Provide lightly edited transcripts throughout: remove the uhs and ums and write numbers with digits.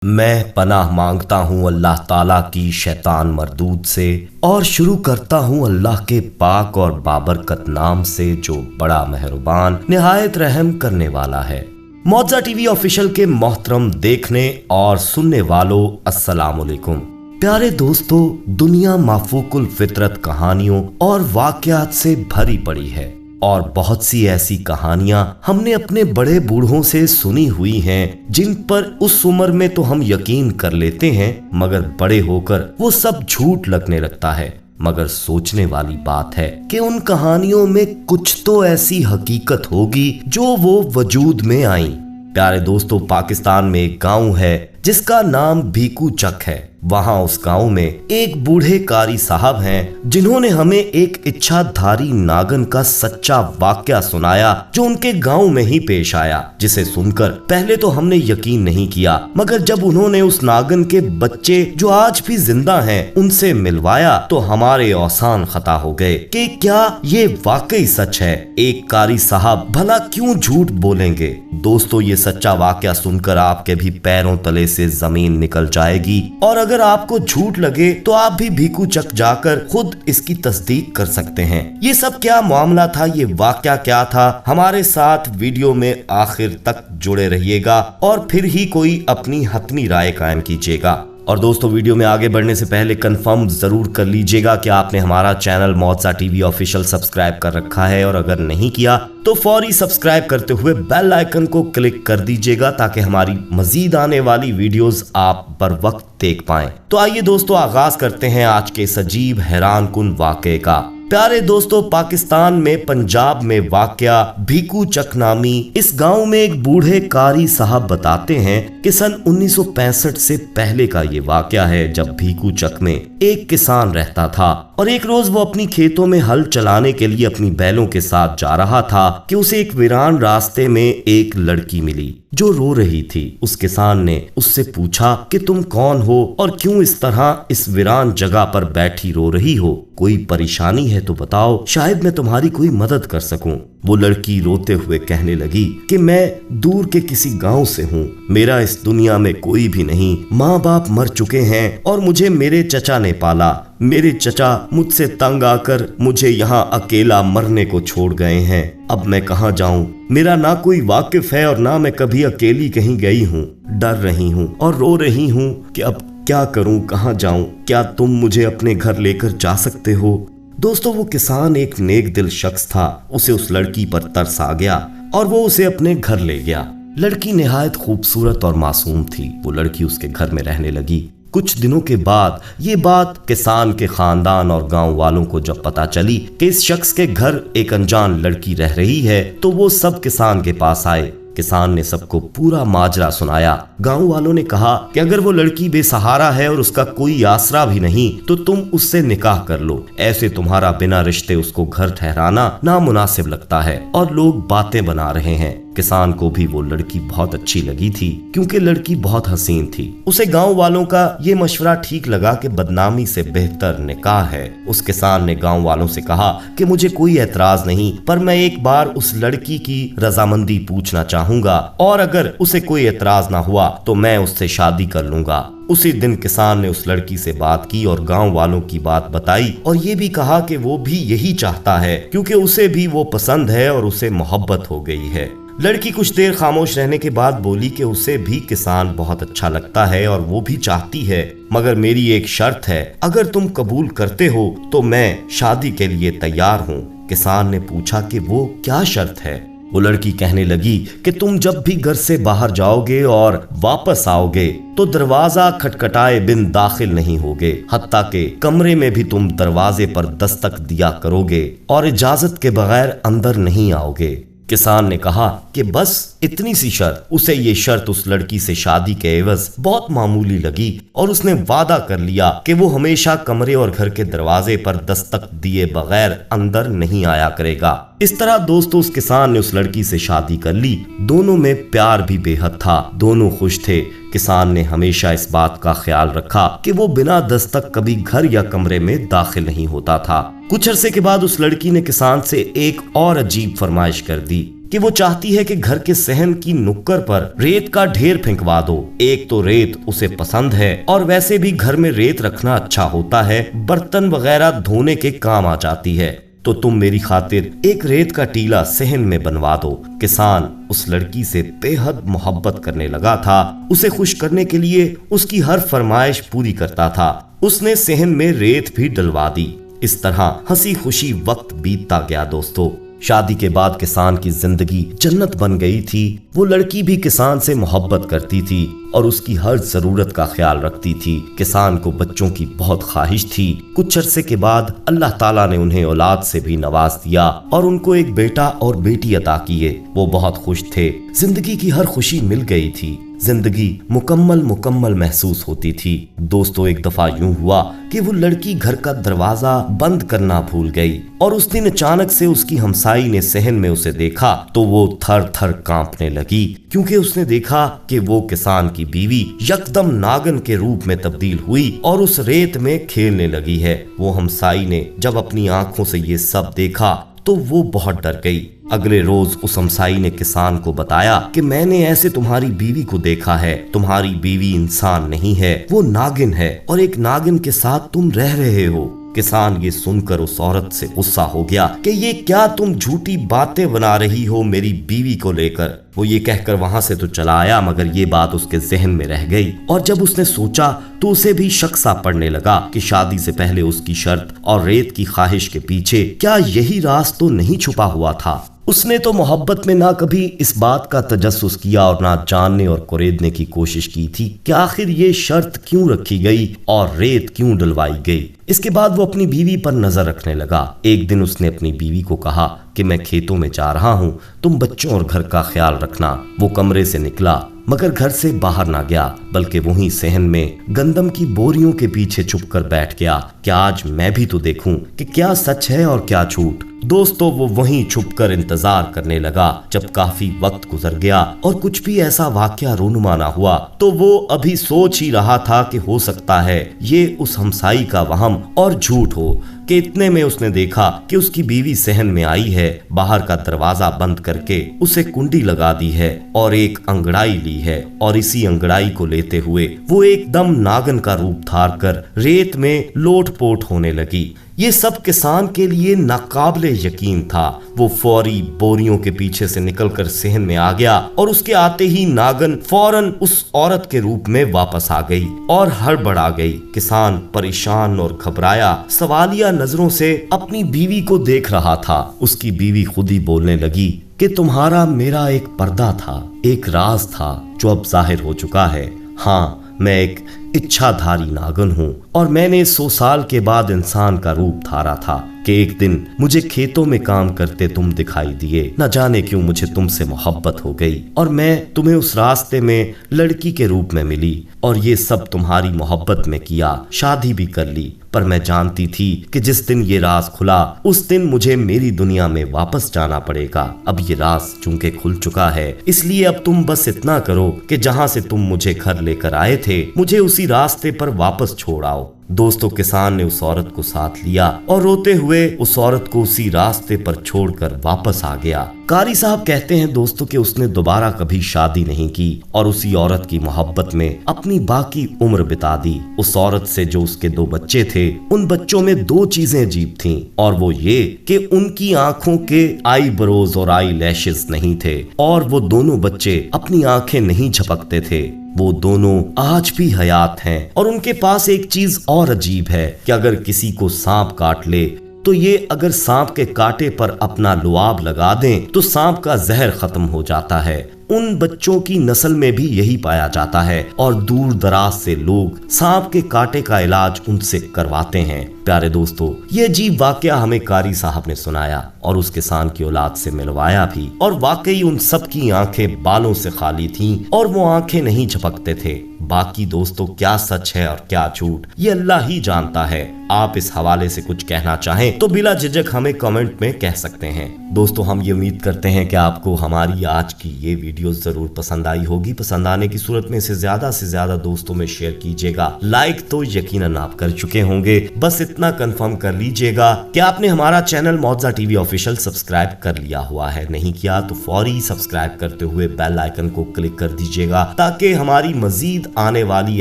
मैं पनाह मांगता हूँ अल्लाह ताला की शैतान मरदूद से और शुरू करता हूँ अल्लाह के पाक और बाबरकत नाम से जो बड़ा मेहरबान निहायत रहम करने वाला है। मौजा टीवी ऑफिशियल के मोहतरम देखने और सुनने वालों अस्सलाम वालेकुम। प्यारे दोस्तों, दुनिया माफूकुल फितरत कहानियों और वाकयात से भरी पड़ी है और बहुत सी ऐसी कहानियां हमने अपने बड़े बूढ़ों से सुनी हुई हैं जिन पर उस उम्र में तो हम यकीन कर लेते हैं, मगर बड़े होकर वो सब झूठ लगने लगता है। मगर सोचने वाली बात है कि उन कहानियों में कुछ तो ऐसी हकीकत होगी जो वो वजूद में आई। प्यारे दोस्तों, पाकिस्तान में एक गांव है जिसका नाम भीकू चक है। वहां उस गांव में एक बूढ़े कारी साहब हैं जिन्होंने हमें एक इच्छाधारी नागन का सच्चा वाकया सुनाया जो उनके गांव में ही पेश आया, जिसे सुनकर पहले तो हमने यकीन नहीं किया, मगर जब उन्होंने उस नागन के बच्चे जो आज भी जिंदा हैं उनसे मिलवाया तो हमारे औसान खता हो गए कि क्या ये वाकई सच है। एक कारी साहब भला क्यों झूठ बोलेंगे। दोस्तों, ये सच्चा वाकया सुनकर आपके भी पैरों तले से जमीन निकल जाएगी और अगर आपको झूठ लगे तो आप भी भीकू चक जाकर खुद इसकी तस्दीक कर सकते हैं। ये सब क्या मामला था, ये वाकया क्या था, हमारे साथ वीडियो में आखिर तक जुड़े रहिएगा और फिर ही कोई अपनी हतमी राय कायम कीजिएगा। और दोस्तों, वीडियो में आगे बढ़ने से पहले कंफर्म जरूर कर लीजिएगा कि आपने हमारा चैनल मौजा टीवी ऑफिशियल सब्सक्राइब कर रखा है, और अगर नहीं किया तो फौरी सब्सक्राइब करते हुए बेल आइकन को क्लिक कर दीजिएगा ताकि हमारी मजीद आने वाली वीडियोस आप बर वक्त देख पाएं। तो आइए दोस्तों, आगाज करते हैं आज के इस अजीब हैरान कुन वाकये का। प्यारे दोस्तों, पाकिस्तान में पंजाब में वाकया भीकू चक नामी इस गांव में एक बूढ़े कारी साहब बताते हैं कि सन 1965 से पहले का ये वाकया है, जब भीकू चक में एक किसान रहता था और एक रोज वो अपनी खेतों में हल चलाने के लिए अपनी बैलों के साथ जा रहा था कि उसे एक वीरान रास्ते में एक लड़की मिली जो रो रही थी। उस किसान ने उससे पूछा कि तुम कौन हो और क्यों इस तरह इस वीरान जगह पर बैठी रो रही हो, कोई परेशानी है तो बताओ, शायद मैं तुम्हारी कोई मदद कर सकूं। वो लड़की रोते हुए कहने लगी कि मैं दूर के किसी गांव से हूँ, मेरा इस दुनिया में कोई भी नहीं, माँ बाप मर चुके हैं और मुझे मेरे चचा ने पाला। मेरे चचा मुझसे तंग आकर मुझे यहाँ अकेला मरने को छोड़ गए हैं। अब मैं कहाँ जाऊँ, मेरा ना कोई वाकिफ है और ना मैं कभी अकेली कहीं गई हूँ। डर रही हूँ और रो रही हूँ कि अब क्या करूँ, कहाँ जाऊँ, क्या तुम मुझे अपने घर लेकर जा सकते हो। दोस्तों, वो किसान एक नेक दिल शख्स था। उसे उस लड़की पर तरस आ गया और वो उसे अपने घर ले गया। लड़की निहायत खूबसूरत और मासूम थी। वो लड़की उसके घर में रहने लगी। कुछ दिनों के बाद ये बात किसान के खानदान और गांव वालों को जब पता चली कि इस शख्स के घर एक अनजान लड़की रह रही है, तो वो सब किसान के पास आए। किसान ने सबको पूरा माजरा सुनाया। गांव वालों ने कहा कि अगर वो लड़की बेसहारा है और उसका कोई आसरा भी नहीं तो तुम उससे निकाह कर लो। ऐसे तुम्हारा बिना रिश्ते उसको घर ठहराना नामुनासिब लगता है और लोग बातें बना रहे हैं। किसान को भी वो लड़की बहुत अच्छी लगी थी क्योंकि लड़की बहुत हसीन थी। उसे गांव वालों का ये मशवरा ठीक लगा कि बदनामी से बेहतर निकाह है। उस किसान ने गांव वालों से कहा कि मुझे कोई एतराज नहीं, पर मैं एक बार उस लड़की की रजामंदी पूछना चाहूंगा और अगर उसे कोई एतराज ना हुआ तो मैं उससे शादी कर लूंगा। उसी दिन किसान ने उस लड़की से बात की और गांव वालों की बात बताई और ये भी कहा कि वो भी यही चाहता है क्योंकि उसे भी वो पसंद है और उसे मोहब्बत हो गई है। लड़की कुछ देर खामोश रहने के बाद बोली कि उसे भी किसान बहुत अच्छा लगता है और वो भी चाहती है, मगर मेरी एक शर्त है, अगर तुम कबूल करते हो तो मैं शादी के लिए तैयार हूँ। किसान ने पूछा कि वो क्या शर्त है। वो लड़की कहने लगी कि तुम जब भी घर से बाहर जाओगे और वापस आओगे तो दरवाजा खटखटाए बिन दाखिल नहीं होगे, हत्ता के कमरे में भी तुम दरवाजे पर दस्तक दिया करोगे और इजाजत के बगैर अंदर नहीं आओगे। किसान ने कहा कि बस इतनी सी शर्त। उसे ये शर्त उस लड़की से शादी के एवज बहुत मामूली लगी और उसने वादा कर लिया कि वो हमेशा कमरे और घर के दरवाजे पर दस्तक दिए बगैर अंदर नहीं आया करेगा। इस तरह दोस्तों, उस किसान ने उस लड़की से शादी कर ली। दोनों में प्यार भी बेहद था, दोनों खुश थे। किसान ने हमेशा इस बात का ख्याल रखा कि वो बिना दस्तक कभी घर या कमरे में दाखिल नहीं होता था। कुछ अरसे के बाद उस लड़की ने किसान से एक और अजीब फरमाइश कर दी कि वो चाहती है कि घर के सहन की नुक्कड़ पर रेत का ढेर फेंकवा दो। एक तो रेत उसे पसंद है और वैसे भी घर में रेत रखना अच्छा होता है, बर्तन वगैरह धोने के काम आ जाती है। तो तुम मेरी खातिर एक रेत का टीला सहन में बनवा दो। किसान उस लड़की से बेहद मोहब्बत करने लगा था। उसे खुश करने के लिए उसकी हर फरमाइश पूरी करता था। उसने सहन में रेत भी डलवा दी। इस तरह हंसी खुशी वक्त बीतता गया दोस्तों। शादी के बाद किसान की जिंदगी जन्नत बन गई थी। वो लड़की भी किसान से मोहब्बत करती थी और उसकी हर जरूरत का ख्याल रखती थी। किसान को बच्चों की बहुत ख्वाहिश थी। कुछ अरसे के बाद अल्लाह ताला ने उन्हें औलाद से भी नवाज दिया और उनको एक बेटा और बेटी अता किए। वो बहुत खुश थे। जिंदगी की हर खुशी मिल गई थी। जिंदगी मुकम्मल महसूस होती थी। दोस्तों एक दफा यूं हुआ कि वो लड़की घर का दरवाजा बंद करना भूल गई और उस दिन अचानक से उसकी हमसाई ने सहन में उसे देखा तो वो थर थर कांपने लगी, क्योंकि उसने देखा कि वो किसान की बीवी यकदम नागन के रूप में तब्दील हुई और उस रेत में खेलने लगी है। वो हमसाई ने जब अपनी आंखों से ये सब देखा तो वो बहुत डर गई। अगले रोज उस हमसाई ने किसान को बताया कि मैंने ऐसे तुम्हारी बीवी को देखा है। तुम्हारी बीवी इंसान नहीं है, वो नागिन है और एक नागिन के साथ तुम रह रहे हो। किसान ये सुनकर उस औरत से गुस्सा हो गया कि ये क्या तुम झूठी बातें बना रही हो मेरी बीवी को लेकर। वो ये कहकर वहां से तो चला आया, मगर ये बात उसके जहन में रह गई और जब उसने सोचा तो उसे भी शक सा पड़ने लगा कि शादी से पहले उसकी शर्त और रेत की ख्वाहिश के पीछे क्या यही राज तो नहीं छुपा हुआ था। उसने तो मोहब्बत में ना कभी इस बात का तजस्सुस किया और ना जानने और कुरेदने की कोशिश की थी कि आखिर ये शर्त क्यों रखी गई और रेत क्यों डलवाई गई। इसके बाद वो अपनी बीवी पर नजर रखने लगा। एक दिन उसने अपनी बीवी को कहा कि मैं खेतों में जा रहा हूँ, तुम बच्चों और घर का ख्याल रखना। वो कमरे से निकला मगर घर से बाहर ना गया, बल्कि वहीं सहन में गंदम की बोरियों के पीछे छुपकर बैठ गया कि आज मैं भी तो देखूं कि क्या सच है और क्या झूठ। दोस्तों वो वहीं छुपकर इंतजार करने लगा। जब काफी वक्त गुजर गया और कुछ भी ऐसा वाकया रूनुमा ना हुआ तो वो अभी सोच ही रहा था कि हो सकता है ये उस हमसाई का वहम और झूठ हो कि इतने में उसने देखा कि उसकी बीवी सहन में आई है। बाहर का दरवाजा बंद करके उसे कुंडी लगा दी है और एक अंगड़ाई ली है और इसी अंगड़ाई को लेते हुए वो एकदम नागन का रूप धार कर रेत में लोटपोट होने लगी। ये सब किसान के लिए नाकाबिले यकीन था। वो फौरी बोरियों के पीछे से निकलकर सहन में आ गया और उसके आते ही नागन फौरन उस औरत के रूप में वापस आ गई और हड़बड़ा गई। किसान परेशान और घबराया सवालिया नजरों से अपनी बीवी को देख रहा था। उसकी बीवी खुद ही बोलने लगी कि तुम्हारा मेरा एक पर्दा था, एक राज था जो अब जाहिर हो चुका है। हाँ, मैं एक इच्छाधारी नागन हूँ और मैंने 100 साल के बाद इंसान का रूप धारा था कि एक दिन मुझे खेतों में काम करते तुम दिखाई दिए। न जाने क्यों मुझे तुमसे मोहब्बत हो गई और मैं तुम्हें उस रास्ते में लड़की के रूप में मिली और ये सब तुम्हारी मोहब्बत में किया, शादी भी कर ली। पर मैं जानती थी कि जिस दिन ये राज खुला उस दिन मुझे मेरी दुनिया में वापस जाना पड़ेगा। अब ये राज चूंकि खुल चुका है, इसलिए अब तुम बस इतना करो कि जहाँ से तुम मुझे घर लेकर आए थे मुझे उसी रास्ते पर वापस छोड़ आओ। दोस्तों किसान ने उस औरत को साथ लिया और रोते हुए उस औरत को उसी रास्ते पर छोड़कर वापस आ गया। कारी साहब कहते हैं दोस्तों कि उसने दोबारा कभी शादी नहीं की और उसी औरत की मोहब्बत में अपनी बाकी उम्र बिता दी। उस औरत से जो उसके 2 बच्चे थे, उन बच्चों में 2 चीजें अजीब थीं और वो ये कि उनकी आंखों के आई ब्रोज और आई लैशेस नहीं थे और वो दोनों बच्चे अपनी आंखें नहीं झपकते थे। वो दोनों आज भी हयात हैं और उनके पास एक चीज और अजीब है कि अगर किसी को सांप काट ले तो ये अगर सांप के कांटे पर अपना लुआब लगा दें तो सांप का जहर खत्म हो जाता है। उन बच्चों की नस्ल में भी यही पाया जाता है और दूर दराज से लोग सांप के कांटे का इलाज उनसे करवाते हैं। प्यारे दोस्तों, ये अजीब वाकया हमें कारी साहब ने सुनाया और उस किसान की औलाद से मिलवाया भी और वाकई उन सब की आंखें बालों से खाली थीं और वो आंखें नहीं झपकते थे। बाकी दोस्तों क्या सच है और क्या झूठ ये अल्लाह ही जानता है। आप इस हवाले से कुछ कहना चाहें तो बिला झिझक हमें कमेंट में कह सकते हैं। दोस्तों हम ये उम्मीद करते हैं कि आपको हमारी आज की ये वीडियो जरूर पसंद आई होगी। पसंद आने की सूरत में इसे ज्यादा से ज्यादा दोस्तों में शेयर कीजिएगा। लाइक तो यकीनन आप कर चुके होंगे, बस इतना इतना कंफर्म कर लीजिएगा कि आपने हमारा चैनल मौजा टीवी ऑफिशियल सब्सक्राइब कर लिया हुआ है। नहीं किया तो फौरी सब्सक्राइब करते हुए बेल आइकन को क्लिक कर दीजिएगा ताकि हमारी मजीद आने वाली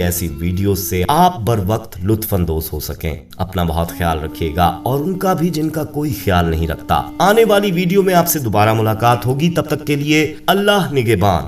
ऐसी वीडियो से आप बर वक्त लुत्फानंदोज हो सकें। अपना बहुत ख्याल रखिएगा और उनका भी जिनका कोई ख्याल नहीं रखता। आने वाली वीडियो में आपसे दोबारा मुलाकात होगी, तब तक के लिए अल्लाह निगहबान।